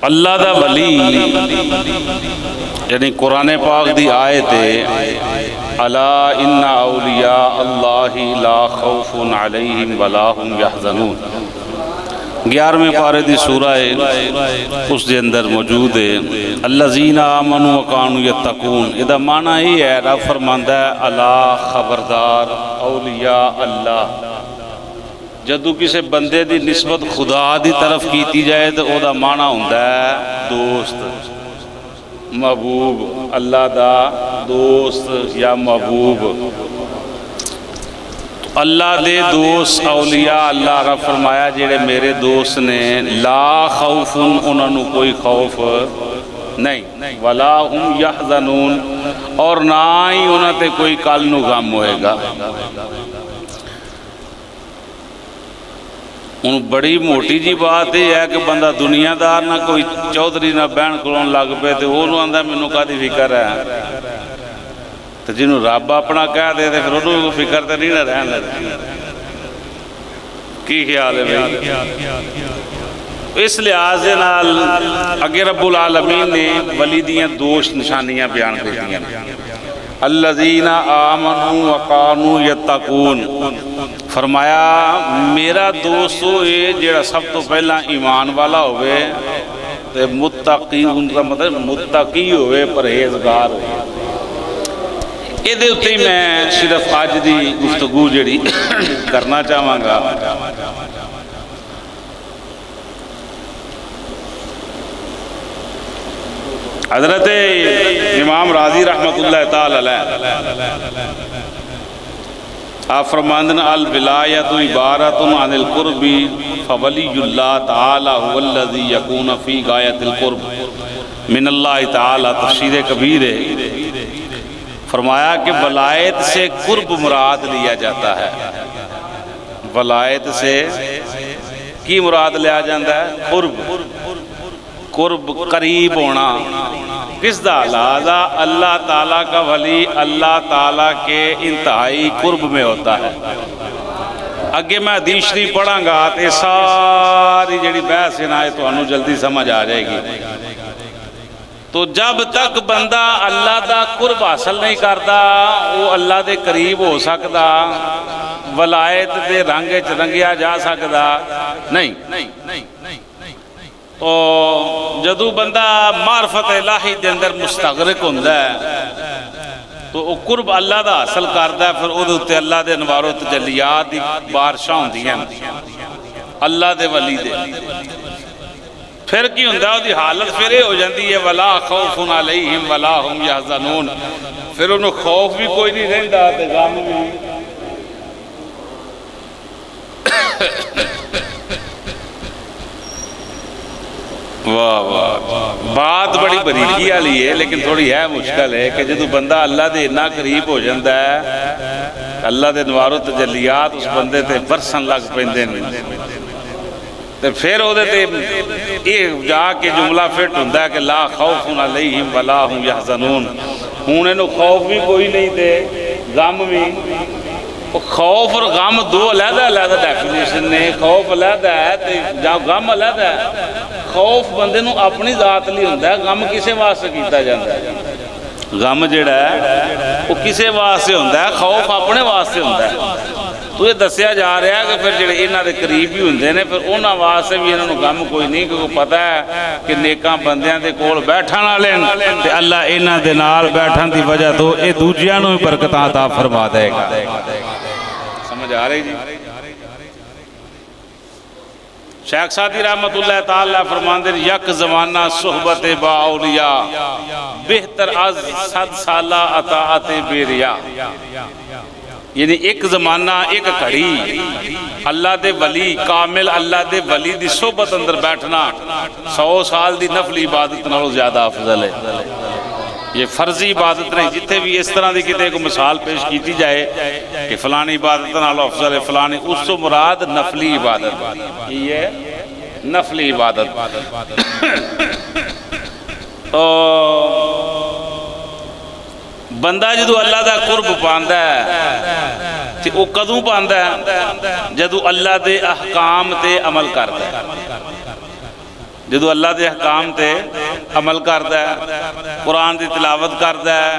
اللہ دا ولی یعنی قرآن پاک دی آیت ہے الا ان اولیاء اللہ لا خوف علیہم ولا هم یحزنون، 11ویں پارے دی سورہ ہے، اس دے اندر موجود ہے الذین آمنوا وکانوا یتقون۔ ادا معنی یہ ہے، رب فرماندا ہے الا خبردار اولیاء اللہ، جدو کسی بندے دی نسبت خدا دی طرف کیتی جائے تو او دا معنی ہوندا ہے دوست، محبوب، اللہ دا دوست یا محبوب، اللہ دے دوست اولیاء اللہ رب فرمایا جڑے میرے دوست نے لا خوف انہوں نے کوئی خوف نہیں، ولا هم یحزنون اور نہ ہی انہوں تے کوئی کل نو غم ہوئے گا۔ ان بڑی موٹی جی بات یہ ہے کہ بندہ دنیا دار نہ کوئی چودھری نہ بہن کلون لگ پے تو وہ آندا مینوں کادی فکر ہے، تو جنہوں رب اپنا کہہ دے تو پھر انہوں فکر تو نہیں نہ رہن لگتی۔ کی خیال ہے بھائی؟ اس لحاظ نال اگے رب العالمین نے ولی دیاں دوش نشانیاں بیان کر دیا، الذین آمنوا وکانوا یتقون، فرمایا میرا دوست ہوئے جڑا سب تو پہلا ایمان والا ہوئے تے متقی، ان کا مطلب متقی ہوئے، پرہیزگار ہوئے۔ یہ دے اتے میں صرف آج دی گفتگو جڑی کرنا چاہاں گا۔ حضرت امام راضی رحمت اللہ تعالی علیہ آپ فرماندن الولایت عبارت عن القرب فولی اللہ تعالی هو الذی یکون فی غایت القرب من اللہ تعالی، تفسیر کبیر ہے، فرمایا کہ ولایت سے قرب مراد لیا جاتا ہے۔ ولایت سے کی مراد لیا جاتا ہے؟ قرب، قرب قریب ہونا۔ کس دا؟ لہذا اللہ تعالیٰ کا ولی اللہ تعالیٰ کے انتہائی قرب میں ہوتا ہے۔ اگے میں حدیث شریف پڑھاں گا تو ساری جڑی بحث ہے نا تو انہوں جلدی سمجھ آ جائے گی۔ تو جب تک بندہ اللہ دا قرب حاصل نہیں کرتا وہ اللہ دے قریب ہو سکتا، ولایت دے رنگ چ رنگیا جا سکتا نہیں۔ تو جدو بندہ معرفت الہی دے اندر مستغرق ہوندہ ہے تو وہ قرب اللہ دا حاصل کرتا ہے، پھر وہ دے اللہ دے انوار و تجلیات دی بارشاں ہوندی ہیں اللہ دے ولی دے، پھر کی ہوندہ ہے وہ دی حالت پھر ہو جاندی ہے ولا خوف علیہم ولا هم یحزنون، پھر انہوں خوف بھی کوئی نہیں رہندا تے غم بھی۔ واہ واہ، بات بڑی بریکی والی ہے لیکن تھوڑی ہے مشکل ہے کہ جدو بندہ اللہ دے اتنا قریب ہو جاتا ہے اللہ دے انوار و تجلیات اس بندے تے برسن لگ پیندے ہیں، تے پھر وہ تے یہ جا کے جملہ فٹ ہوندہ ہے کہ لا خوف علیہم ولا هم یحزنون، ہوں انہوں خوف بھی کوئی نہیں تے غم بھی۔ خوف اور غم دو علیحدہ علیحدہ ڈیفینیشن نے، خوف علیحدہ ہے تے غم علیحدہ ہے۔ خوف بندے نو اپنی ذات لی ہوندہ ہے، غم کسے واسطے کیتا جاندہ ہے؟ غم جڑا ہے وہ کسے واسطے ہوندہ ہے؟ خوف اپنے واسطے ہوندہ ہے۔ تو یہ دسیا جا رہا ہے کہ پھر جڑے انہاں دے قریب ہی ہوندے نے پھر انہاں واسطے بھی انہاں نو غم کوئی نہیں، کیونکہ پتہ ہے کہ نیکاں بندیاں دے کول بیٹھن والے تے اللہ انہاں دے نال بیٹھن دی وجہ تو اے دوجیاں نو بھی برکتاں عطا فرما دے گا۔ سمجھ آ رہی جی؟ شیخ سعدی رحمت اللہ تعالیٰ فرماندے یک زمانہ صحبت با اولیاء بہتر از 100 سالہ اطاعت بے ریا، یعنی ایک زمانہ ایک گھڑی اللہ دے ولی کامل اللہ دے ولی دی صحبت اندر بیٹھنا 100 سال دی نفلی عبادت نالوں زیادہ افضل ہے۔ یہ فرضی عبادت نہیں، جتنے بھی اس طرح دی کتے کو مثال پیش کیتی جائے کہ فلانی عبادت نالوں افضل ہے فلانی، اس سے مراد نفلی عبادت، یہ نفلی عبادت۔ تو بندہ جدو اللہ دا قرب پاندہ ہے تے وہ کدوں پاندہ ہے؟ جدو اللہ دے احکام تے عمل کرتا ہے۔ جدو اللہ دے احکام تے عمل کردا ہے، قرآن دی تلاوت کردا ہے،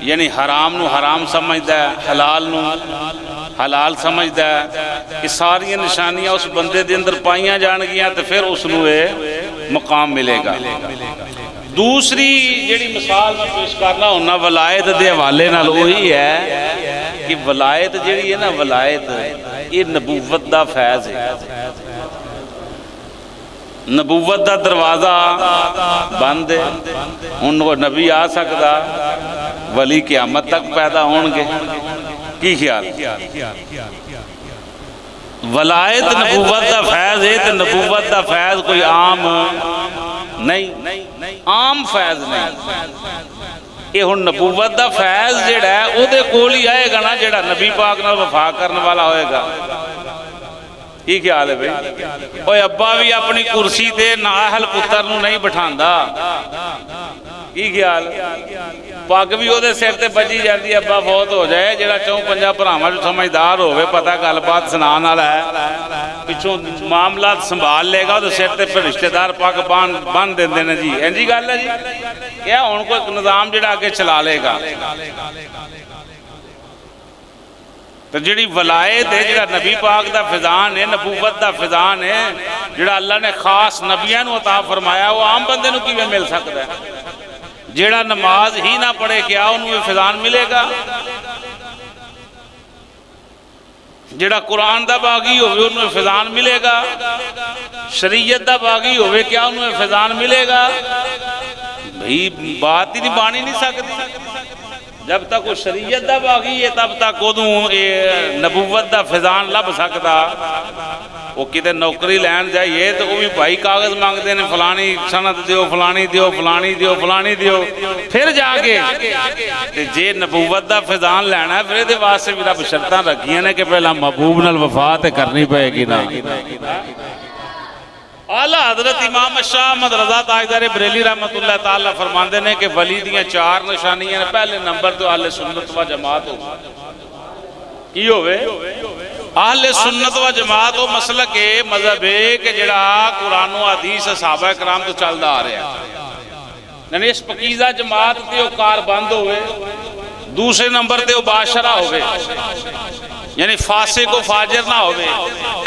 یعنی حرام نو حرام سمجھدا ہے، حلال نو حلال سمجھدا ہے، یہ ساری نشانیاں اس بندے دے اندر پائیاں جان گیاں تو پھر اس نو یہ مقام ملے گا۔ دوسری جڑی مثال میں پیش کرنا ہونا ولایت دے حوالے نال وہی ہے کہ ولایت جڑی ہے نا، ولایت یہ نبوت دا فیض ہے۔ نبوت دا دروازہ بند ہے، ہن وہ نبی آ سکتا، ولی قیامت تک پیدا ہون گے، کی خیال؟ ولایت نبوت دا فیض ہے، تو نبوت دا فیض کوئی عام نہیں، عام فیض نہیں۔ یہ ہن نبوت دا فیض جڑا ہے او دے کول ہی آئے گا نا جڑا نبی پاک نال وفا کرنے والا ہوئے گا۔ کی خیال ہے بھئی؟ اوہ ابا بھی اپنی کرسی تے نااہل پتر نو نہیں بٹھاندا، کی خیال؟ پگ بھی او دے سر تے بجی جاندی، ابا فوت ہو جائے، جڑا چوں پنجا بھراواں جو سمجھدار ہوئے، پتہ گل بات سنان والا ہے، پچھوں معاملات سنبھال لے گا، او دے سر تے پھر رشتہ دار پگ بن دیندے نے جی، این جی گل ہے جی، کیا ہن کوئی نظام جڑا آگے چلا لے گا۔ تو جڑی ولایت ہے، جڑا نبی پاک دا فیضان ہے، نبوت دا فیضان ہے، جڑا اللہ نے خاص نبیوں نو عطا فرمایا، وہ عام بندے نو کیویں مل سکتا ہے؟ جڑا نماز ہی نہ پڑھے کیا انہوں یہ فیضان ملے گا؟ جڑا قرآن دا باغی ہوئے انہوں یہ فیضان ملے گا؟ شریعت دا باغی ہوئے کیا انہوں یہ فیضان ملے گا؟ بھئی بات ہی نہیں بانی نہیں سکتی۔ جب تک وہ شریعت دا باغی ہے تب تک ادوں نبوت دا فیضان لب سکتا۔ وہ کتے نوکری لین جائیے تو وہ بھی بھائی کاغذ مانگتے ہیں، فلانی سند دیو، فلانی دیو، فلانی دیو، فلانی دیو، پھر جا کے جے نبوت دا فیضان لینا ہے پھر دے واسطے بھی رب شرطاں رکھیاں نے کہ پہلا محبوب نال وفا تے کرنی پائے گی نا۔ اعلیٰ حضرت امام شاہ احمد رضا تاجدار بریلی رحمت اللہ تعالیٰ فرماندے نے کہ ولی دیاں 4 نشانیاں نے۔ پہلے نمبر تو اہل سنت و جماعت ہو، کی ہوئے؟ اہل سنت و جماعت ہو مسلک مذہب ہے کہ جڑا قرآن و حدیث صحابہ کرام تو چلدا آ رہا ہے، یعنی اس پکیزہ جماعت تے وہ کار بند ہوئے۔ دوسرے نمبر تے وہ باشرہ ہوئے، یعنی فاسق و فاجر نہ ہوئے،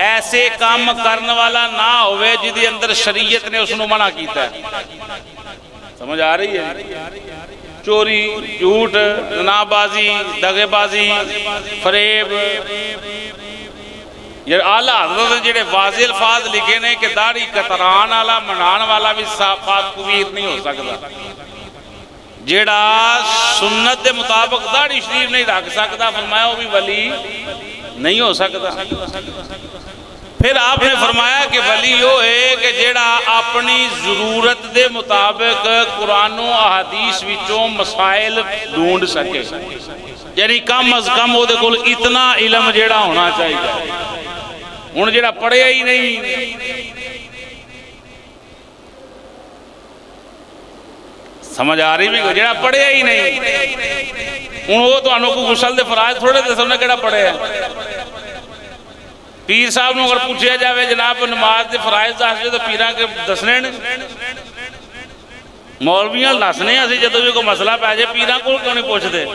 ایسے کام کرنے والا نہ ہوئے جدی اندر شریعت نے اس نے منع کیتا ہے۔ سمجھ آ رہی ہے؟ چوری، جھوٹ، جناب بازی، دغے بازی، فریب۔ یہ اعلیٰ حضرت جڑے واضح الفاظ لکھے نے کہ داڑھی کتران والا منان والا بھی صافات کویر نہیں ہو سکتا، جڑا سنت دے مطابق داڑھی شریف نہیں رکھ سکتا، فرمایا وہ بھی ولی نہیں ہو سکتا۔ پھر آپ نے فرمایا کہ ولی وہ ہے کہ جڑا اپنی ضرورت دے مطابق قرآن و احادیث وچوں مسائل ڈھونڈ سکے، یعنی کم از کم وہ دے کول اتنا علم جڑا ہونا چاہیے۔ ہن جڑا پڑھیا ہی نہیں، سمجھ آ رہی بھی جڑا پڑھیا ہی نہیں، ہن وہ تانوں کو غسل دے فرائض تھوڑے دے سامنے کیڑا پڑھیا ہے؟ پیر صاحب نو اگر پوچھیا جاوے جناب نماز دے فرائض دس دے تو پیراں کے دسنے نے، مولویاں دسنے اسی جدوں بھی کوئی مسئلہ پے جائے، پیراں کول کیوں نہیں پوچھتے؟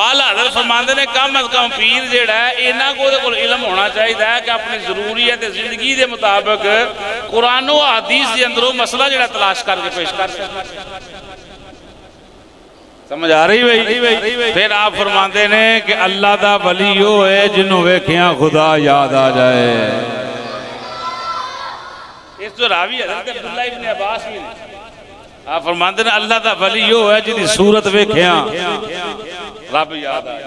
اعلیٰ حضرت فرماندے نے کم از کم پیر جیڑا ہے انہاں کو دے کول علم ہونا چاہیے کہ اپنی ضروریت زندگی دے مطابق قرآن و حدیث دے اندروں مسئلہ جیڑا تلاش کر کے پیش کر سکتے۔ سمجھ آ رہی بھئی؟ پھر آپ فرماندے نے کہ اللہ دا ولی وہ ہے جنہوں ویکھیاں خدا یاد آ جائے۔ اس جو راوی حضرت عبداللہ ابن عباس بھی آپ فرماندے نے اللہ دا ولی وہ ہے جنہی صورت ویکھیاں رب یاد آئے۔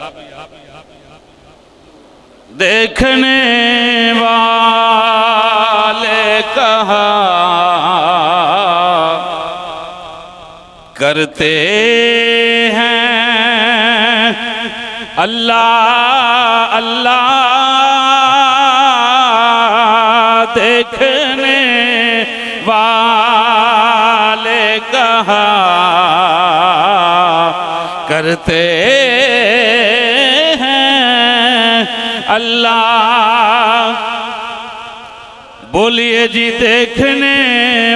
دیکھنے والے کہا کرتے ہیں اللہ اللہ، دیکھنے والے کہا کرتے ہیں اللہ، بولیے جی دیکھنے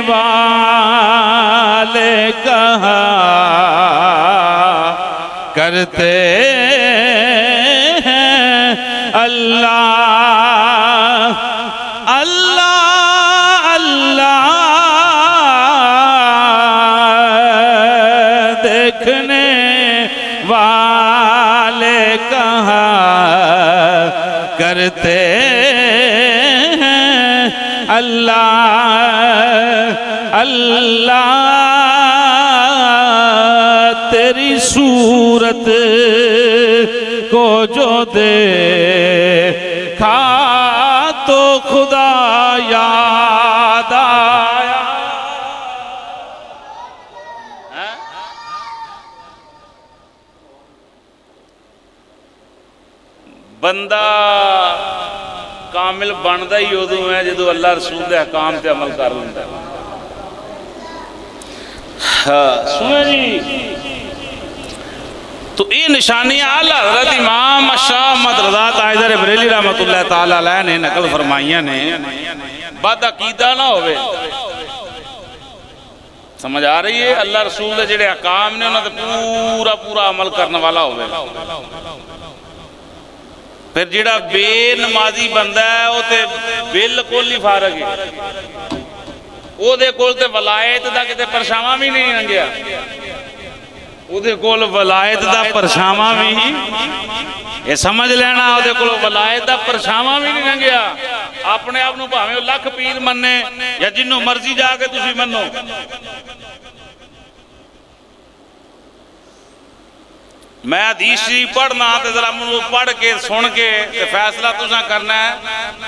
والے کہاں کرتے ہیں اللہ اللہ اللہ، دیکھنے والے کہاں کرتے ہیں اللہ اللہ، تیری صورت کو جو دیکھا تو خدا یاد آیا۔ بندہ کامل بنتا ہی ادو ہے جدو اللہ رسول دے احکام تے عمل کر لینا۔ سنیں جی، تو یہ نشانیاں اعلیٰ حضرت امام شاہ احمد رضا تاجدار بریلی رحمۃ اللہ تعالی علیہ نے نقل فرمائیاں نے، بد عقیدہ نہ ہوئے، سمجھ آ رہی ہے؟ اللہ رسول دے جڑے احکام نے انہوں نے پورا پورا عمل کرنے والا ہوئے۔ پھر جڑا بے نمازی بندہ ہے وہ تے بالکل ہی فارغ ہے، وہ دے کول تے ولایت دا کتے پرچھاواں بھی نہیں لنگیا، وہ دے کول ولایت دا پرچھاواں بھی، یہ سمجھ لینا، وہ دے کول ولایت دا پرچھاواں بھی نہیں لنگیا۔ اپنے آپ نو بھاویں لکھ پیر مننے یا جنوں مرضی جا کے تسی منو، میں حدیث شریف پڑھنا تے ذرا منو پڑھ کے سن کے فیصلہ تساں کرنا ہے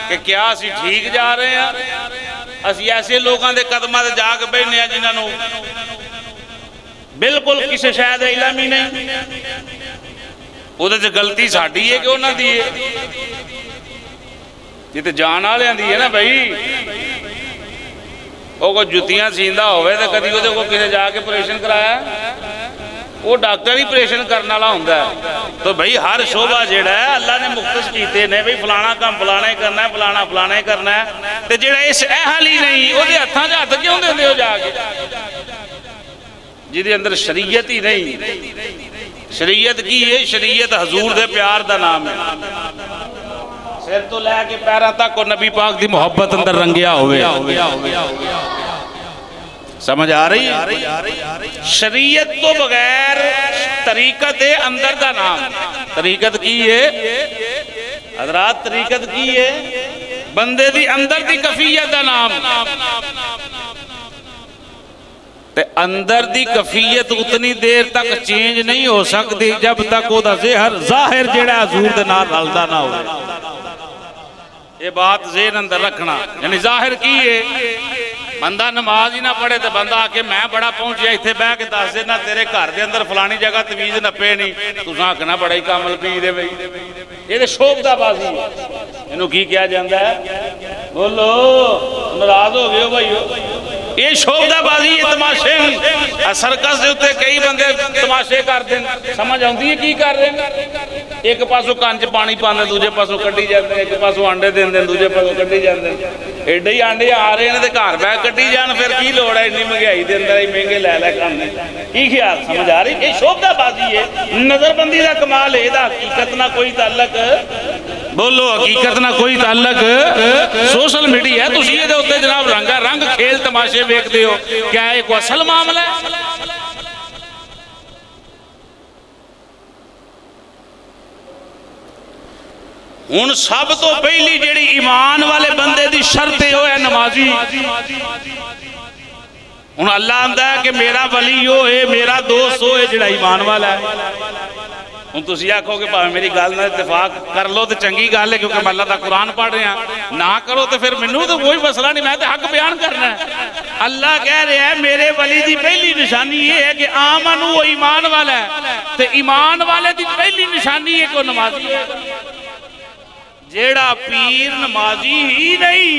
کہ کیا اسی ٹھیک جا رہے ہیں، اسی ایسے لوگاں دے قدماں تے جا کے بیٹھنے ہیں جنہاں نو بالکل کسی شاید علم ہی نہیں، وہ تے غلطی ساڈی ہے کہ انہاں دی ہے؟ یہ تے جان والیاں دی ہے نا بھائی۔ وہ کوئی جتیاں سیندا ہوئے تے کدی وہ کو کسے جا کے آپریشن کرایا، وہ ڈاکٹر ہی آپریشن کرنے والا ہوندا ہے۔ تو بھائی ہر شعبہ جڑا ہے اللہ نے مختص کیتے نے، بھائی فلانا کام فلانا ہی کرنا ہے، فلانا فلانا ہی کرنا ہے، تے جڑا اس اہل ہی نہیں وہ دے ہتھاں وچ ہتھ کیوں دیندے ہو جا کے؟ جدے اندر شریعت ہی نہیں۔ شریعت کی ہے؟ شریعت حضور دے پیار دا نام ہے، سر تو لے کے پیراں تک کو نبی پاک دی محبت اندر رنگیا ہوئے۔ سمجھ آ رہی ہے؟ شریعت تو بغیر طریقت اندر دا نام، طریقت کی ہے حضرات؟ طریقت کی ہے بندے دی اندر دی کفیت دا نام، تے اندر دی کفیت اتنی دیر تک چینج نہیں ہو سکتی جب تک وہ دا ظاہر جڑا حضور دے نال رلدا نہ ہوئے۔ یہ بات ذہن اندر رکھنا، یعنی ظاہر کی ہے بندہ نماز ہی نہ پڑھے تو بندہ آکے میں بڑا پہنچیا اتھے بہ کے دس دینا تیرے گھر دے اندر فلانی جگہ تویز نہ پے نہیں، تساں آکھنا بڑا ہی کامل پی دے بھائی، یہ تے شوبدہ بازی ہے۔ انہوں کی کیا جاندہ ہے؟ بولو ناراض ہو گئے ہو بھائی، یہ شوبدہ بازی یہ تماشے سرکس دے ہوتے کئی بندے تماشے کر دیں، سمجھ آؤں دی کی کر رہے ہیں؟ ایک پاسوں کانچ پانی پاندے دوجے پاسوں کٹی جاندے، ایک پاسوں آنڈے دیں دیں دوجے پاسوں کٹی جاندے، ایڈے ہی آنڈے آ رہے ہیں تے گھر بیٹھ کٹی جان، پھر کی لوڑ ہے اتنی مہنگائی دے اندر ہی مہنگے لے لے کھانے؟ کی خیال سمجھ آ رہی؟ یہ شوبدہ بازی ہے، نظر بندی دا کمال ہے، دا حقیقت نہ کوئی تعلق، بولو حقیقت نہ کوئی تعلق۔ سوشل میڈیا ہے تو یہ دے ہوتے جناب رنگا رنگ کھیل تماشے دیکھتے ہو، کیا ایک اصل معاملہ ہے؟ ہن سب تو پہلی جڑی ایمان والے بندے دی شرط ہے نمازی۔ ہن اللہ آندا ہے کہ میرا ولی ہوئے، میرا دوست ہوئے جڑا ایمان والا ہے۔ ہن تسی آکھو کہ بھاویں میری گل نال اتفاق کر لو تے چنگی گل ہے کیونکہ میں اللہ دا قرآن پڑھ رہا ہوں، نہ کرو تو پھر مینوں تو کوئی مسئلہ نہیں، میں تے حق بیان کرنا ہے۔ اللہ کہہ رہا ہے میرے ولی دی پہلی نشانی یہ ہے کہ آمن وہ ایمان والا ہے، تے ایمان والے دی پہلی نشانی ہے کہ وہ نمازی ہے۔ جیڑا پیر نمازی ہی نہیں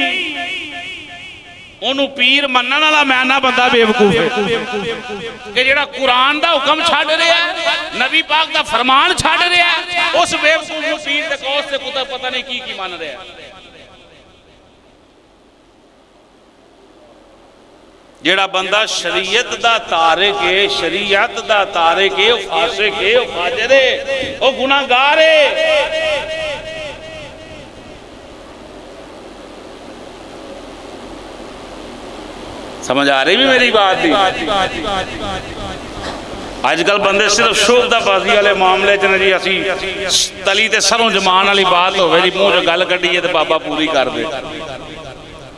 انہوں پیر منن والا مینا بندہ بے وقوف ہے کہ جیڑا قرآن دا حکم چھاڑ رہا ہے، نبی پاک دا فرمان چھاڑ رہا ہے، اس بے وقوف پیر دے کوس سے پتہ نہیں کی مان رہا ہے۔ جیڑا بندہ شریعت دا تارک ہے، شریعت دا تارک ہے، وہ فاسق ہے، وہ فاجر ہے، وہ گناہگار ہے۔ سمجھ آ رہی بھی میری بات بھی؟ آج کل بندے صرف شوبدہ بازی والے معاملے چ جی اسی تلی تے سروں جمان والی بات ہوئے جی منہ جو گل کڈی ہے تے بابا پوری کر دے،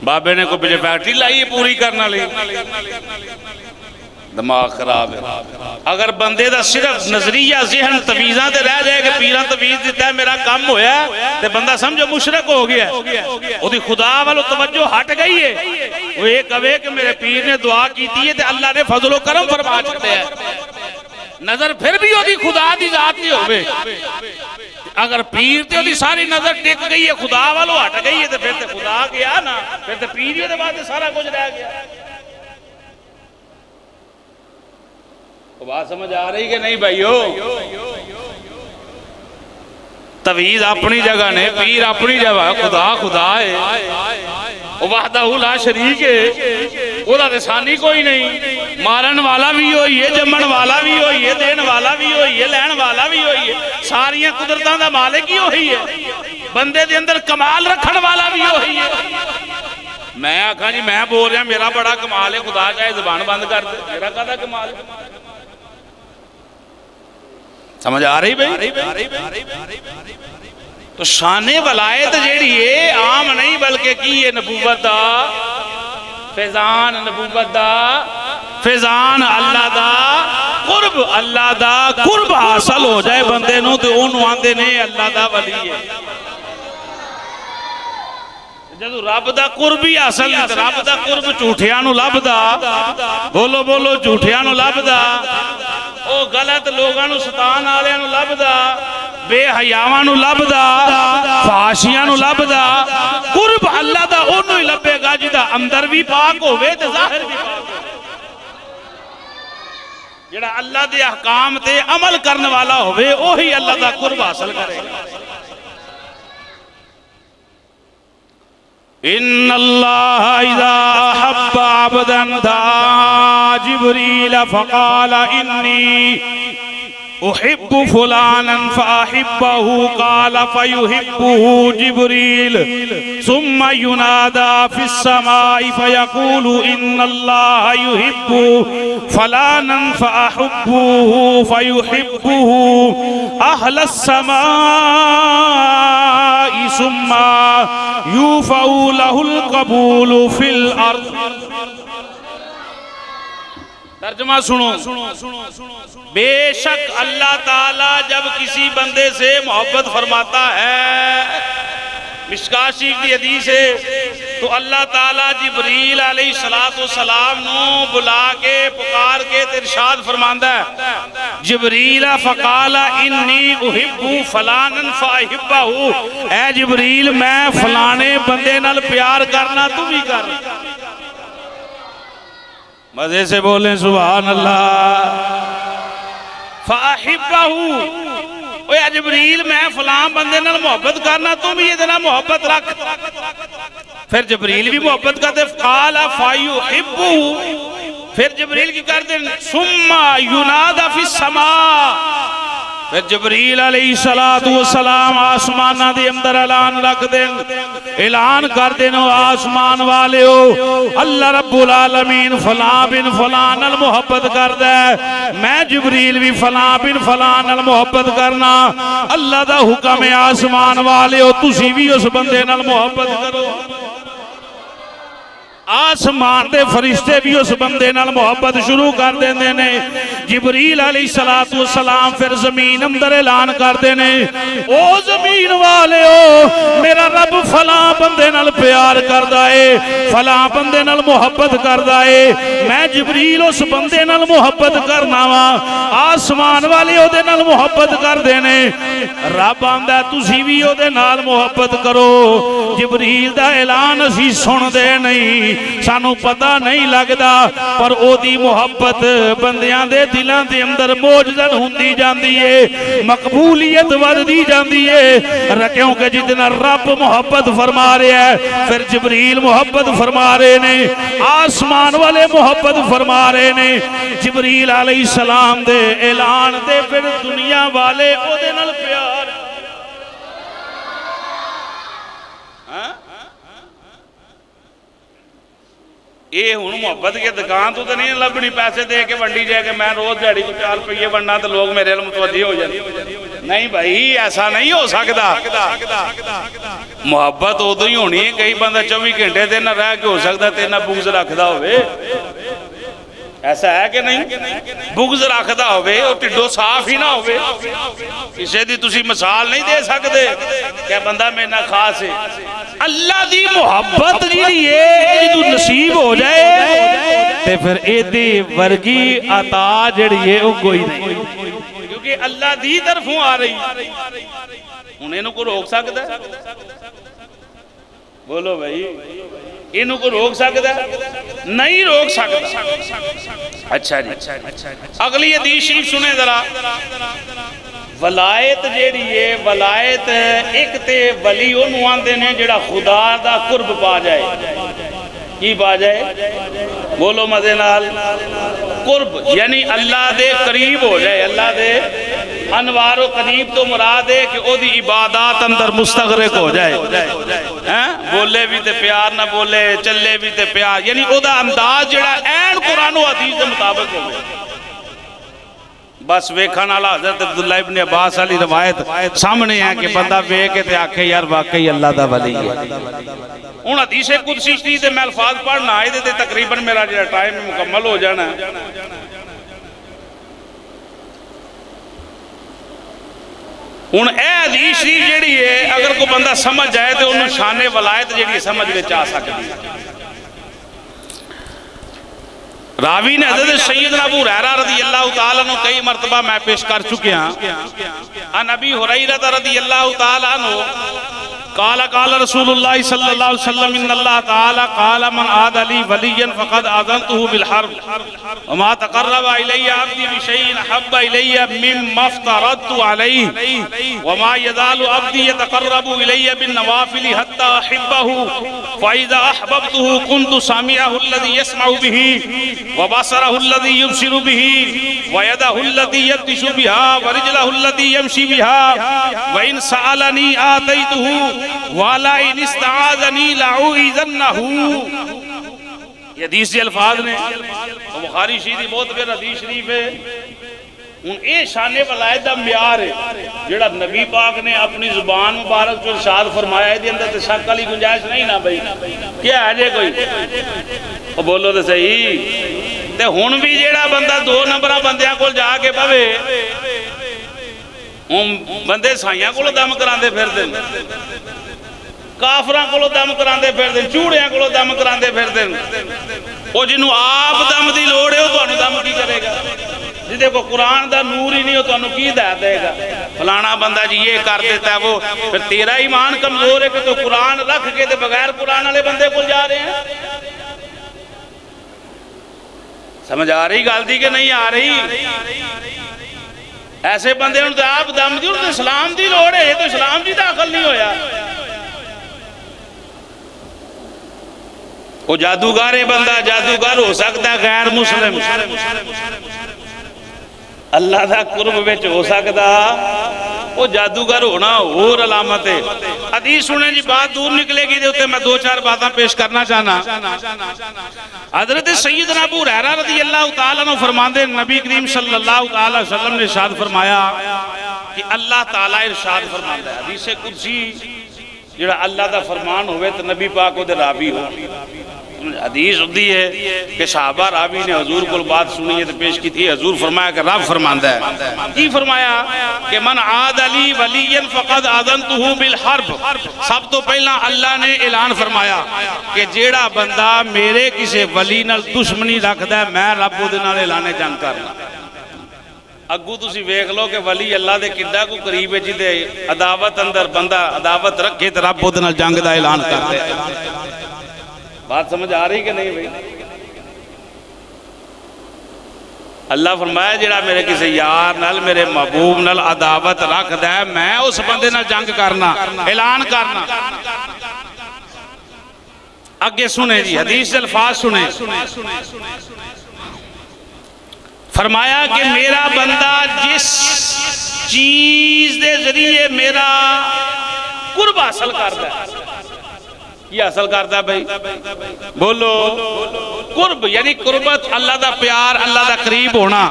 بابے نے کوئی پیچھے فیکٹری لائی ہے پوری کرنا لی، دماغ خراب ہے۔ اگر بندے دا صرف نظریہ ذہن تویزاں تے رہ جائے کہ پیراں تویز دیتا ہے میرا کم ہویا ہے تے بندہ سمجھو مشرک ہو گیا ہے، وہ دی خدا والو توجہ ہٹ گئی ہے۔ وہ ایک اوے کہ میرے پیر نے دعا کیتی ہے تے اللہ نے فضل و کرم فرما چھتے ہیں، نظر پھر بھی وہ دی خدا دی ذات نہیں ہوئے۔ اگر پیر تے دی ساری نظر ٹک گئی ہے خدا والو ہٹ گئی ہے تے پھر تے خدا گیا نا، پھر تے پیریوں دے بعد سارا کچھ رہ گیا۔ بات سمجھ آ رہی کہ نہیں بھائیو؟ تویز اپنی جگہ نے، پیر اپنی جگہ، خدا خدا ہے، وحدہ لا شریک ہے، وہ دا ثانی کوئی نہیں، مارن والا بھی ہوئی ہے، جمن والا بھی ہوئی ہے، دین والا بھی ہوئی ہے، لین والا بھی ہوئی ہے، ساریاں قدرتاں دا مالک ہی ہوئی ہے، بندے دے اندر کمال رکھن والا بھی ہوئی ہے۔ میں آکھاں جی میں بول رہا میرا بڑا کمال ہے، خدا چاہے زبان بند کر دے، میرا کہتا کمال ہے؟ سمجھ آ رہی بھئی؟ تو شان ولایت جیڑی ہے عام نہیں بلکہ کی ہے نبوت دا فیضان، نبوت دا فیضان، اللہ دا قرب، اللہ دا قرب حاصل ہو جائے بندے نو تو انہوں آندے نے اللہ دا ولی ہے۔ جدو رب دا قرب ہی حاصل نہیں تو رب دا قرب جھوٹیاں نو لب دا، بولو بولو جھوٹیاں نو لب دا، او غلط لوگاں نو ستان آلیاں نو لب دا، بے حیاواں نو لب دا، فحاشیاں نو لب دا، قرب اللہ دا انہوں ہی لبے گا جدا اندر بھی پاک ہوئے تے ظاہر بھی پاک ہوئے، جڑا اللہ دے احکام تے عمل کرنے والا ہوئے وہی اللہ دا قرب حاصل کرے گا۔ ان اللہ اذا احب عبدا دعا جبریل فقال انی احب فلانا فاحبه قال فيحبه جبريل ثم ينادى في السماء فيقول ان الله يحب فلانا فاحبه فيحبه اهل السماء ثم يوفى له القبول في الارض۔ ترجمہ سنو، بے شک اللہ تعالیٰ جب کسی بندے سے محبت فرماتا ہے، مشکاہ شریف کی حدیث ہے، تو اللہ تعالیٰ جبریل علیہ السلام نو بلا کے پکار کے ارشاد فرماندا ہے، جبریل فقال انی احب فلانا فاحبہ، اے جبریل میں فلانے بندے نال پیار کرنا تو بھی کر، مزے سے بولیں سبحان اللہ۔ فاحبہ، اے جبریل میں فلان بندے نال محبت کرنا تو بھی یہ دینا محبت رکھ، پھر جبریل بھی محبت کرتے، قال فیحبہ، پھر جبریل کی کرتے ثم ینادی فی السماء، پھر جبریل علیہ السلام آسمانہ دے اندر اعلان رکھ دیں، اعلان کر دینو آسمان والے ہو اللہ رب العالمین فلان بن فلان نال محبت کر دے، میں جبریل بھی فلان بن فلان نال محبت کرنا، اللہ دا حکم ہے آسمان والے ہو تسی بھی اس بندے نال محبت کرو، آسمان دے فرشتے بھی اس بندے نال محبت شروع کر دیندے نے، جبریل علیہ السلام پھر زمین اندر اعلان کر دینے، او زمین والے ہو میرا رب فلاں بندے نال پیار کر دائے، فلاں بندے نال محبت کر دائے، میں جبریل اس بندے نال محبت کرنا وا، آسمان والے ہو دے نال محبت کر دینے، رب آندہ تسی بھی ہو دے نال محبت کرو، جبریل دا اعلان اسی سن دے نہیں، سانو پتہ نہیں لگدا پر او دی محبت بندیاں دے دلان دے اندر موجزن ہوندی جاندی ہے مقبولیت وردی جاندی ہے رکھوں کہ جتنا رب محبت فرما رہے ہیں پھر جبریل محبت فرما رہے نے آسمان والے محبت فرما رہے نے جبریل علیہ السلام دے اعلان دے پھر دنیا والے او دے نال پیار یہ ہوں محبت کے دکان تو نہیں لبنی پیسے دے کے ونڈی جائے کہ میں روز دیڑی کو 4 روپیے بننا تو لوگ میرے متوجہ ہو جائے نہیں بھائی ایسا نہیں ہو سکتا محبت ادو ہی ہونی ہے کئی بندہ 24 گھنٹے دن نہ رہ کے ہو سکتا تینا بغض رکھدا ہوئے ایسا ہے کہ نہیں بغض رکھدا ہوئے اور ٹڈو صاف ہی نہ ہوئے کسی دی تسی مثال نہیں دے سکتے کہ بندہ میں نہ خاص ہے اللہ دی محبت جی جدو نصیب ہو جائے تے پھر ایدی ورگی عطا جڑی ہے وہ کوئی نہیں کیونکہ اللہ دی طرفوں آ رہی انہیں کو روک سکتا ہے بولو بھائی انہوں کو روک سکتا ہے نہیں روک سکتا اچھا جی اگلی حدیث شریف سنیں ذرا ولایت جیڑی ہے ولایت ایک تے ولی انہوں آندے نے جڑا خدا دا قرب پا جائے کی پا جائے بولو مزے نال قرب یعنی اللہ دے قریب ہو جائے اللہ دے انوار و قریب تو مراد ہے کہ او دی عبادات اندر مستغرق ہو جائے بولے بھی تے پیار نہ بولے چلے بھی تے پیار یعنی او دا انداز جڑا این قرآن و حدیث دے مطابق ہو گئے بس ویکھن والا حضرت عبداللہ ابن عباس علی روایت سامنے ہے کہ بندہ ویکھے تے آکھے یار واقعی اللہ دا ولی ہے ان حدیث قدسی شریف دے میں الفاظ پڑھنا آئے دے تقریباً میرا جڑا ٹائم مکمل ہو جانا ہے ان اے حدیث شریف جڑی ہے اگر کوئی بندہ سمجھ جائے تو انہوں شان ولایت جڑی سمجھ میں چاہ سکتی راوی نے حضرت سیدنا ابو ہریرہ رضی اللہ تعالیٰ عنہ کئی مرتبہ میں پیش کر چکے ہیں ان ابی ہریرہ رضی اللہ تعالیٰ عنہ قال قال رسول اللہ صلی اللہ علیہ وسلم ان اللہ تعالی قال من عاد لی ولیا فقد آذنته بالحرب وما تقرب الی عبدی بشیء احب الی مما افترضت علیہ وما یزال عبدی یتقرب الی بالنوافل حتى احبه فاذا احببته كنت سامعه الذي يسمع به وبصره الذي يبصر به ويده التي يبطش بها ورجله التي يمشي بها وان سألني آتيته والا ان استعاذنی لأعوذنہ یہ حدیث سے الفاظ نے بخاری شریف بہت بیر حدیث شریف ہے ان اے شان ولایت دا معیار ہے جڑا نبی پاک نے اپنی زبان مبارک جو ارشاد فرمایا ہے دی اندر تے شک والی گنجائش نہیں نا بھائی کیا ہے جے کوئی بولو تے صحیح تے ہن بھی جیڑا بندہ 2 نمبرہ بندیاں کول جا کے پوے بندے سائیاں کو دم کراندے پھر دن کافراں کو دم کراندے پھر دن چوڑیاں کو دم کراندے پھر دن وہ جنہوں آپ دم دی لوڑ ہے وہ تو انہوں دم کی کرے گا جدے کو قرآن دا نور ہی نہیں ہو تو انہوں کی دے گا فلانا بندہ جی یہ کر دیتا ہے وہ پھر تیرا ایمان کمزور ہے کہ تو قرآن رکھ کے دے بغیر قرآن والے بندے کو جا رہے ہیں سمجھ آ رہی غلطی کہ نہیں آ رہی ایسے بندے انہوں تو آپ دم دی انہوں تو اسلام دی لوڑ ہے تو اسلام دی داخل نہیں ہویا وہ جادوگر ہے بندہ جادوگر ہو سکتا ہے غیر مسلم اللہ دا قرب وچ ہو سکتا وہ جادوگر ہونا اور علامت ہے حدیث سنیں جی بات دور نکلے گی دیتے میں 2-4 باتاں پیش کرنا چاہنا حضرت سیدنا ابو ہریرہ رضی اللہ تعالیٰ عنہ فرماندے نبی کریم صلی اللہ علیہ وسلم نے ارشاد فرمایا کہ اللہ تعالیٰ ارشاد فرماندہ ہے حدیث قدسی جڑا اللہ دا فرمان ہوئے تو نبی پاک کو دے راوی ہو حدیث ہوتی ہے کہ صحابہ راوی نے حضور کو بات سنی ہے تو پیش کی تھی حضور فرمایا کہ رب فرماندہ ہے کی فرمایا کہ من عاد لی ولیا فقد آذنتہ بالحرب سب تو پہلا اللہ نے اعلان فرمایا کہ جیڑا بندہ میرے کسی ولی نال دشمنی رکھدا ہے میں رب دے نال اعلان جنگ کرنا اگو تسی ویکھ لو کہ ولی اللہ دے کڈا کو قریب ہے جدے عداوت اندر بندہ عداوت رکھے تو رب دے نال جنگ دا اعلان کر دے بات سمجھ آ رہی کہ نہیں بھائی؟ اللہ فرمایا جڑا میرے کسی یار نال میرے محبوب نال عداوت رکھدا ہے میں اس بندے نال جنگ کرنا، اعلان کرنا۔ آگے سنیں جی حدیث الفاظ سنیں، فرمایا کہ میرا بندہ جس چیز دے ذریعے میرا قرب حاصل کرتا ہے، یہ حاصل کرتا ہے بھائی بولو، قرب یعنی قربت، اللہ دا پیار، اللہ دا قریب ہونا۔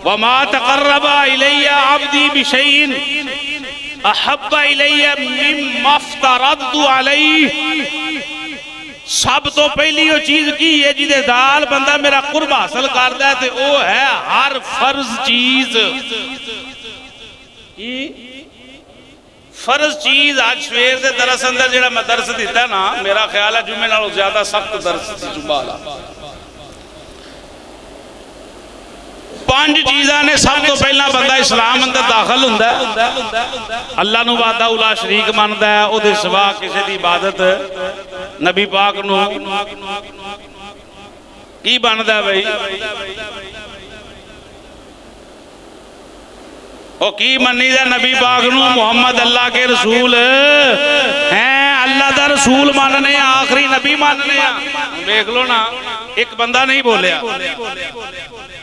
وَمَا تَقَرَّبَ إِلَيَّ عَبْدِي بِشَيْءٍ أَحَبَّ إِلَيَّ مِمَّا افْتَرَضْتُ عَلَيْهِ، سب تو پہلی وہ چیز کی ہے جدے دال بندہ میرا قرب حاصل کرتا ہے تو وہ ہے ہر فرض چیز۔ فرض چیز آج سویر دے درس اندر جڑا میں درس دیتا نا، میرا خیال ہے جمعے نالوں زیادہ سخت درس سی جمعہ۔ 5 چیزاں نے سب تو پہلا بندہ اسلام اندر داخل ہوندا ہے، اللہ نو وحدہ لا شریک مندا ہے، او دے سوا کسی دی عبادت نبی پاک نو کی بندا ہے بھائی؟ او کی منی دا نبی پاک نو محمد اللہ کے رسول ہیں، اللہ دا رسول ماننے، آخری نبی ماننے۔ دیکھ لو نا ایک بندہ نہیں بولیا،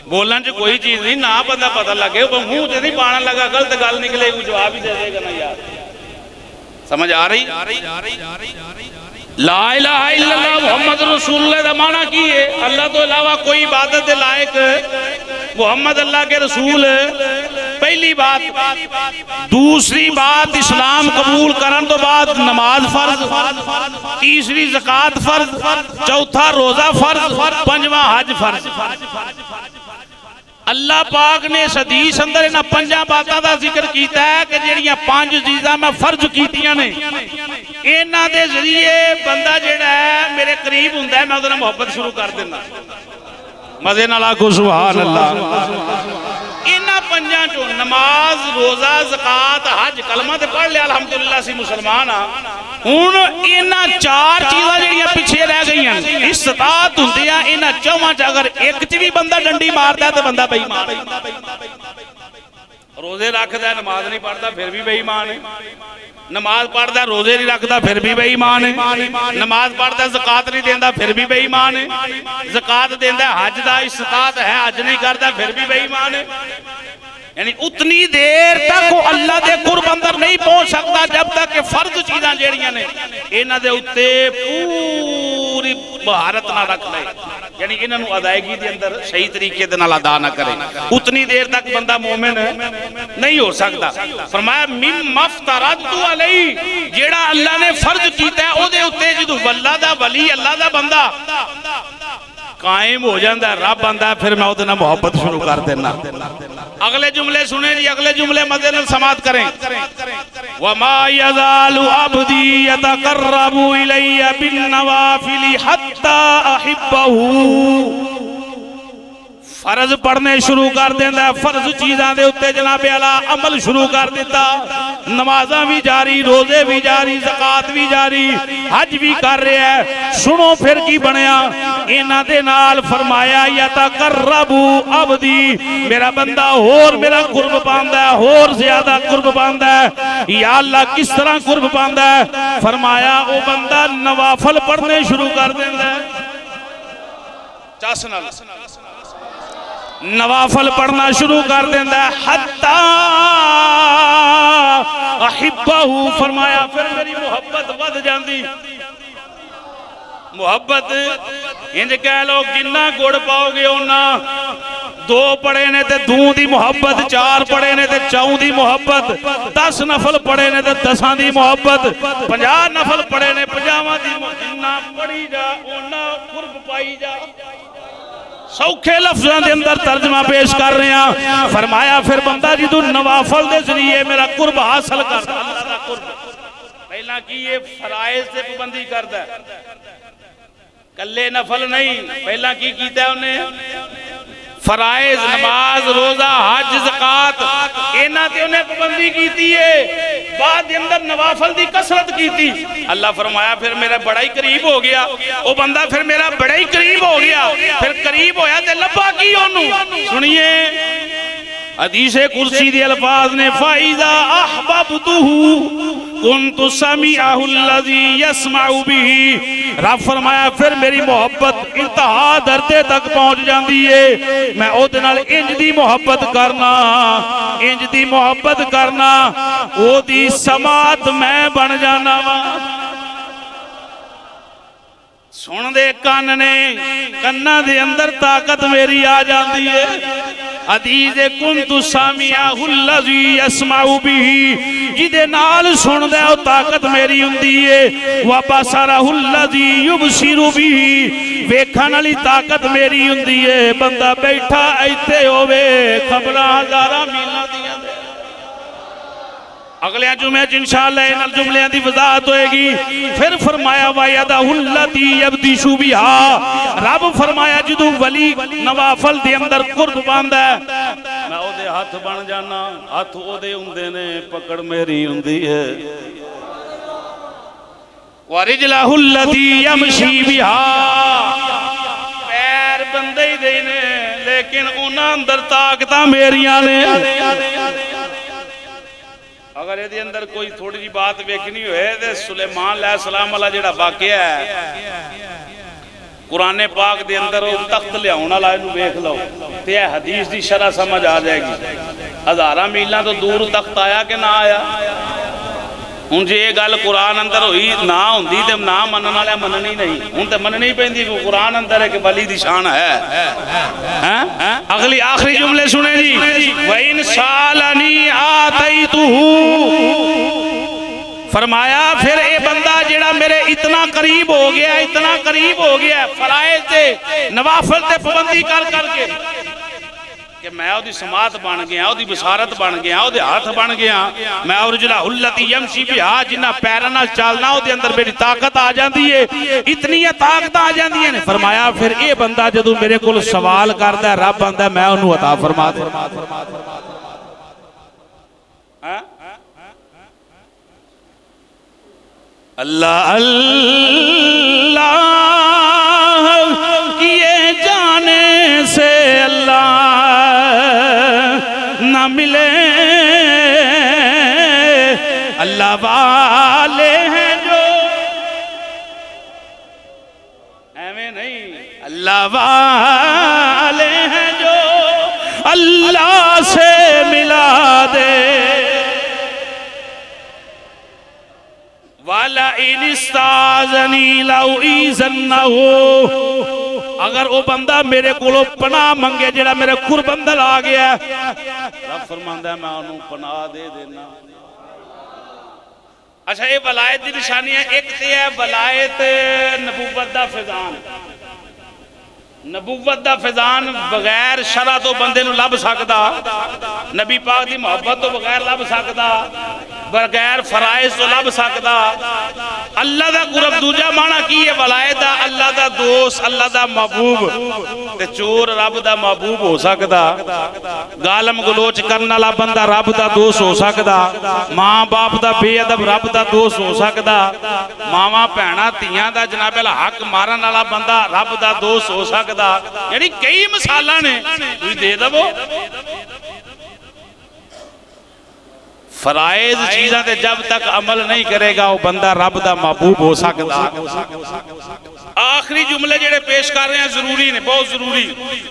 بولن چ کوئی چیز نہیں، نہ بندہ پتہ لگے منہ تے نہیں پانا لگا، غلط گل نکلے کوئی جواب ہی دے دے گا نا یار۔ سمجھ آ رہی؟ لا الہ الا اللہ محمد رسول اللہ دا معنی کی ہے؟ اللہ تو علاوہ کوئی عبادت دے لائق، محمد اللہ کے رسول، پہلی بات۔ دوسری بات اسلام قبول کرن تو بعد نماز فرض، تیسری زکوٰۃ فرض، چوتھا روزہ فرض، پنجواں حج فرض۔ اللہ پاک نے اس حدیث اندر انہاں 5 باتاں دا ذکر کیتا ہے کہ جڑیاں 5 چیزاں میں فرض کیتیاں نے، انہاں دے ذریعے بندہ جڑا ہے میرے قریب ہوندا ہے، میں اودے نال محبت شروع کر دینا۔ مزے نال آکھو سبحان اللہ۔ انہاں 5 چوں نماز، روزہ، زکوٰۃ، حج، کلمہ تے پڑھ لیا الحمدللہ سی مسلمان ہاں۔ ہن انہاں 4 چیزاں جڑیاں پیچھے رہ گئیاں، استطاعت ہوندی ہے انہاں 4 چ اگر ایک چ بھی بندہ ڈنڈی ماردا ہے تے بندہ بے ایمان ہے۔ روزے رکھدا ہے نماز نہیں پڑھدا پھر بھی بے ایمان ہے، نماز پڑھدا روزے نہیں رکھدا پھر بھی بے ایمان ہے، نماز پڑھدا زکوٰۃ نہیں دیندا پھر بھی بے ایمان ہے، زکوٰۃ دیندا حج دا استطاعت ہے حج نہیں کردا پھر بھی بے ایمان ہے۔ یعنی اتنی دیر تک وہ اللہ دے قرب اندر نہیں پہنچ سکتا جب تک کہ فرض چیزاں جیڑیاں نے انہاں دے اوتے پوری مہارت نہ رکھ لے، یعنی انہاں نو ادائیگی دے اندر صحیح طریقے دے نال ادا نہ کرے، اتنی دیر تک بندہ مومن نہیں ہو سکتا۔ فرمایا مما افترضت علیہ، جیڑا اللہ نے فرض کیتا ہے او دے اوتے جدوں اللہ دا ولی، اللہ دا بندہ قائم ہو جاندہ ہے، رب آندا ہے، پھر میں اودے نال محبت شروع کر دینا۔ اگلے جملے سنیں جی، اگلے جملے مدے نال سماعت کریں۔ وَمَا يَزَالُ عَبْدِي يَتَقَرَّبُ إِلَيَّ بِالنَّوَافِلِ حَتَّى أَحِبَّهُ، فرض پڑھنے شروع کر دیندہ ہے، فرض چیزاں دے اتے جناب اعلیٰ عمل شروع کر دیتا، نمازاں بھی جاری، روزے بھی جاری، زکوٰۃ بھی جاری، حج بھی کر رہے ہیں۔ سنو پھر کی بنیا، انہاں دے نال فرمایا یتقرب عبدی، میرا بندہ اور میرا قرب پاندا ہے، اور زیادہ قرب پاندا ہے۔ یا اللہ کس طرح قرب پاندا ہے؟ فرمایا او بندہ نوافل پڑھنے شروع کر دیندہ ہے، چاس نال نوافل پڑھنا شروع کر دیندہ ہے، حتی احبہو، فرمایا پھر میری محبت ود جاندی۔ محبت انج کہہ لو جنہ گڑ پاؤ گے اونا، 2 پڑھے نے تے 2 دی محبت، 4 پڑھے نے تے 4 دی محبت، 10 نفل پڑھے نے تے 10 دی محبت، 50 نفل پڑھے نے 50 دی محبت، جنہ پڑھی جا اونا قرب پائی جا۔ سوکھے لفظوں دے اندر ترجمہ پیش کر رہے ہیں، فرمایا پھر بندہ جدو نوافل دے ذریعے میرا قرب حاصل کرتا، اللہ دا قرب پہلا کی یہ فرائض سے پابندی کرتا ہے، کلے نفل نہیں، پہلا کی کیتا ہے انہیں فرائض نماز روزہ حج زکات انہاں تے انہیں پابندی کیتی ہے، بعد اندر نوافل دی کثرت کیتی۔ اللہ فرمایا پھر میرا بڑا ہی قریب ہو گیا، وہ بندہ پھر میرا بڑا ہی قریب ہو گیا، پھر قریب ہویا تے لبا کی انہوں سنیے حدیث کرسی دی الفاظ نے فَإِذَا أَحْبَبْتُهُ كُنْتُ سَمِعَهُ الَّذِي يَسْمَعُ بِهِ، رب فرمایا پھر میری محبت انتہا درجے تک پہنچ جاندی ہے، میں او دے نال انج دی محبت کرنا، انج دی محبت کرنا، او دی سماعت میں بن جانا وا۔ سن دے کان نے کنا دے اندر طاقت میری آ جاندی ہے۔ حدیث کنت سامعہ الذی یسمع بہ، جدے نال سن دے او طاقت میری ہوندی ہے، وبصرہ الذی یبصر بہ، ویکھن والی طاقت میری ہوندی ہے۔ بندہ بیٹھا ایتھے ہووے خبراں ہزاراں میلاں دیاں دے۔ اگلے جمعے انشاءاللہ ان جملیاں دی وضاحت ہوئے گی۔ پھر فرمایا وَيَدَهُ الَّتِي يَبْدِشُ بِهَا، رب فرمایا جدو ولی نوافل دے اندر قرب باندھا ہے میں او دے ہاتھ بن جانا، ہاتھ او دے ہوندے نے پکڑ میری ہوندی ہے۔ وَرِجْلَهُ الَّتِي يَمْشِي بِهَا، پیر بندے ہی دے نے لیکن انہاں اندر طاقتاں میریاں نے۔ اگر یہ اندر کوئی تھوڑی جی بات ویکھنی ہوئے تو سلیمان علیہ السلام والا جڑا واقعہ ہے قرآن پاک دے اندر وہ تخت لے آنا لائے نو ویکھ لو تے یہ حدیث دی شرح سمجھ آ جائے گی۔ ہزارہ میلاں تو دور تخت آیا کہ نہ آیا؟ ہن جے یہ گل قرآن اندر ہوئی نہ ہوندی تے نہ منن والے مننی نہیں، ہن تے مننی پیندی کہ قرآن اندر ہے کہ ولی دی شان ہے۔ اگلی آخری جملے سنے جی وَإِنْ سَأَلَنِي آتَيْتُهُ، فرمایا پھر اے بندہ جڑا میرے اتنا قریب ہو گیا، اتنا قریب ہو گیا فرائض تے نوافل تے پابندی کر کر کے کہ میں او دی سماعت بن گیا، او دی بصارت بن گیا، او دے ہاتھ بن گیا، میں ارجلہ التی یمشی بہا، جنہ پیرا نال چالنا او دے اندر میری طاقت آ جاندی ہے، اتنی طاقت آ جاندی ہے۔ فرمایا پھر اے بندہ جدو میرے کول سوال کردا ہے رب آندا ہے میں انہوں عطا فرما دے۔ اللہ اللہ کیے جانے سے اللہ نہ ملے، اللہ والے ہیں جو ایویں نہیں، اللہ والے ہیں جو اللہ سے ملا دے۔ وَلَئِنِ اسْتَعَاذَنِي لَأُعِيذَنَّهُ، اگر وہ بندہ میرے کولو پناہ منگے جڑا میرے قرب اندر آ گیا رب فرماندا ہے میں انہوں پناہ دے دینا۔ اچھا یہ ولایت دی نشانی ہے، ایک تے ہے ولایت نبوت دا فیضان۔ نبوت دا فیضان بغیر شرع تو بندے نو لب سکدا، نبی پاک دی محبت تو بغیر لب سکدا، بغیر فرائض تو لب سکدا۔ اللہ دا قرب دوجا معنی کی ہے ولایت دا، اللہ دا دوست، اللہ دا محبوب۔ تے چور رب دا محبوب ہو سکدا، گالم گلوچ کرن والا بندہ رب دا دوست ہو سکدا، ماں باپ دا بے ادب رب دا دوست ہو سکدا، ماواں بھیناں دھیاں دا جناب الحق مارن والا بندہ رب دا دوست ہو سکدا۔ یعنی کئی مثالاں نے کوئی دے دو۔ فرائض چیزاں تے جب تک عمل نہیں کرے گا وہ بندہ رب دا محبوب ہو سکتا۔ آخری جملے جڑے پیش کر رہے ہیں ضروری نے، بہت ضروری۔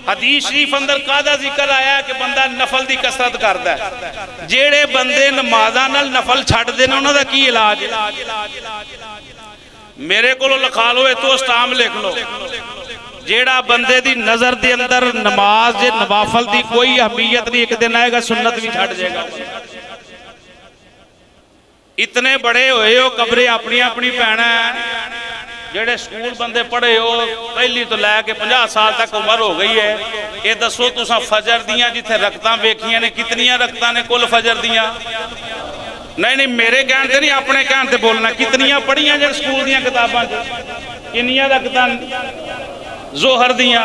حدیث شریف اندر قاعدہ ذکر آیا ہے کہ بندہ نفل دی کثرت کردا ہے۔ جڑے بندے نمازاں نال نفل چھڈ دے نے انہاں دا کی علاج ہے؟ میرے کولو لکھا لو، تو اسٹام لکھ لو، جیڑا بندے دی نظر دے اندر نماز دے نوافل دی کوئی اہمیت نہیں، ایک دن آئے گا سنت بھی چھڈ جائے گا۔ اتنے بڑے ہوئے ہو قبریں اپنی اپنی پہنا ہے، جڑے سکول بندے پڑھے ہو پہلی تو لے کے 50 سال تک عمر ہو گئی ہے، یہ دسو تساں فجر دیاں جتھے رکھتاں ویکھیاں نے کتنیاں رکھتاں نے کل فجر دیاں؟ نہیں نہیں میرے کہن تے نہیں اپنے کہن تے بولنا، کتنیاں پڑھیاں جڑے سکول دیاں کتاباں کنیاں رکھتاں ظہر دیاں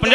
50